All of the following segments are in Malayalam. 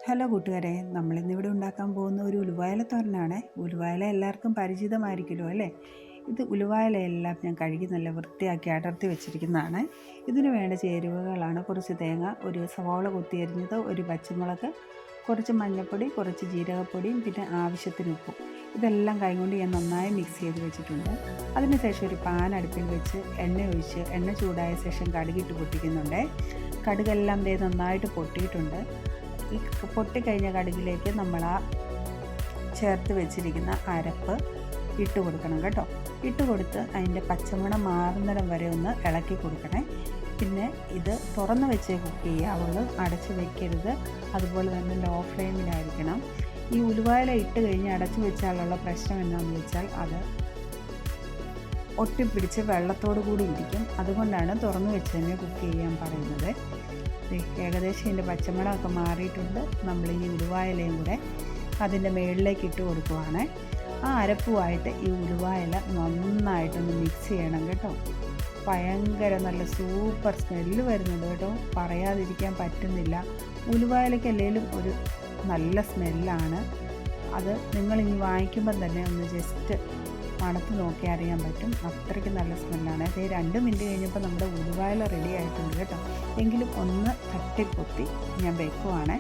ഹലോ കൂട്ടുകാരെ, നമ്മളിന്നിവിടെ ഉണ്ടാക്കാൻ പോകുന്ന ഒരു ഉലുവായില തോരനാണ്. ഉലുവായില എല്ലാവർക്കും പരിചിതമായിരിക്കുമല്ലോ അല്ലേ. ഇത് ഉലുവായിലയെല്ലാം ഞാൻ കഴുകി നല്ല വൃത്തിയാക്കി അടർത്തി വെച്ചിരിക്കുന്നതാണ്. ഇതിന് വേണ്ട ചേരുവകളാണ് കുറച്ച് തേങ്ങ, ഒരു സവാള കൊത്തിയരിഞ്ഞത്, ഒരു പച്ചമുളക്, കുറച്ച് മഞ്ഞൾപ്പൊടി, കുറച്ച് ജീരകപ്പൊടിയും പിന്നെ ആവശ്യത്തിന് ഉപ്പും. ഇതെല്ലാം കൈകൊണ്ട് ഞാൻ നന്നായി മിക്സ് ചെയ്ത് വെച്ചിട്ടുണ്ട്. അതിനുശേഷം ഒരു പാൻ അടുപ്പിൽ വെച്ച് എണ്ണ ഒഴിച്ച് എണ്ണ ചൂടായ ശേഷം കടുകിട്ട് പൊട്ടിക്കുന്നുണ്ട്. കടുകെല്ലാം നന്നായിട്ട് പൊട്ടിയിട്ടുണ്ട്. ഈ പൊട്ടിക്കഴിഞ്ഞ കടുകിലേക്ക് നമ്മൾ ചേർത്ത് വെച്ചിരിക്കുന്ന അരപ്പ് ഇട്ട് കൊടുക്കണം കേട്ടോ. ഇട്ട് കൊടുത്ത് അതിൻ്റെ പച്ചമണം മാറുന്നിടം വരെ ഒന്ന് ഇളക്കി കൊടുക്കണേ. പിന്നെ ഇത് തുറന്ന് വെച്ച് കുക്ക് ചെയ്യാവുള്ളൂ, അടച്ച് വെക്കരുത്. അതുപോലെ തന്നെ ലോ ഫ്ലെയിമിലായിരിക്കണം. ഈ ഉലുവായില ഇട്ട് കഴിഞ്ഞ് അടച്ച് വെച്ചാലുള്ള പ്രശ്നം എന്താണെന്ന് വെച്ചാൽ അത് ഒട്ടിപ്പിടിച്ച് വെള്ളത്തോടു കൂടി ഇരിക്കും. അതുകൊണ്ടാണ് തുറന്ന് വെച്ച് തന്നെ കുക്ക് ചെയ്യാൻ പറയുന്നത്. ഏകദേശം ഇതിൻ്റെ പച്ചമുളകൊക്കെ മാറിയിട്ടുണ്ട്. നമ്മൾ ഈ ഉലുവായിലയും കൂടെ അതിൻ്റെ മുകളിലേക്ക് ഇട്ട് കൊടുക്കുവാണ്. ആ അരപ്പുമായിട്ട് ഈ ഉലുവായില നന്നായിട്ടൊന്ന് മിക്സ് ചെയ്യണം കേട്ടോ. ഭയങ്കര നല്ല സൂപ്പർ സ്മെല്ല് വരുന്നുണ്ട് കേട്ടോ, പറയാതിരിക്കാൻ പറ്റുന്നില്ല. ഉലുവായിലയ്ക്ക് അല്ലെങ്കിലും ഒരു നല്ല സ്മെല്ലാണ്. അത് നിങ്ങളിനി വാങ്ങിക്കുമ്പം തന്നെ ഒന്ന് ജസ്റ്റ് മണത്ത് നോക്കി അറിയാൻ പറ്റും, അത്രയ്ക്ക് നല്ല സ്മെല്ലാണ്. അത് 2 മിനിറ്റ് കഴിഞ്ഞപ്പോൾ നമ്മുടെ ഉലുവായില റെഡി ആയിട്ടുണ്ട് കേട്ടോ. എങ്കിലും ഒന്ന് തട്ടിപ്പൊത്തി ഞാൻ വെക്കുവാണ്.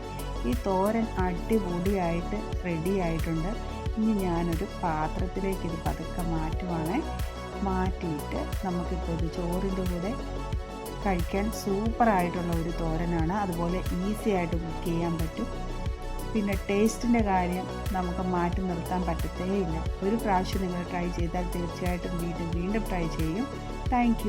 ഈ തോരൻ അടിപൊളിയായിട്ട് റെഡി ആയിട്ടുണ്ട്. ഇനി ഞാനൊരു പാത്രത്തിലേക്ക് ഇത് പതുക്കെ മാറ്റുവാണ്. മാറ്റിയിട്ട് നമുക്കിപ്പോൾ ഇത് ചോറിൻ്റെ കൂടെ കഴിക്കാൻ സൂപ്പറായിട്ടുള്ള ഒരു തോരനാണ്. അതുപോലെ ഈസി ആയിട്ട് കുക്ക് ചെയ്യാൻ പറ്റും. പിന്നെ ടേസ്റ്റിൻ്റെ കാര്യം നമുക്ക് മാറ്റി നിർത്താൻ പറ്റത്തേയില്ല. ഒരു പ്രാവശ്യം നിങ്ങൾ ട്രൈ ചെയ്താൽ തീർച്ചയായിട്ടും വീണ്ടും ട്രൈ ചെയ്യും. താങ്ക്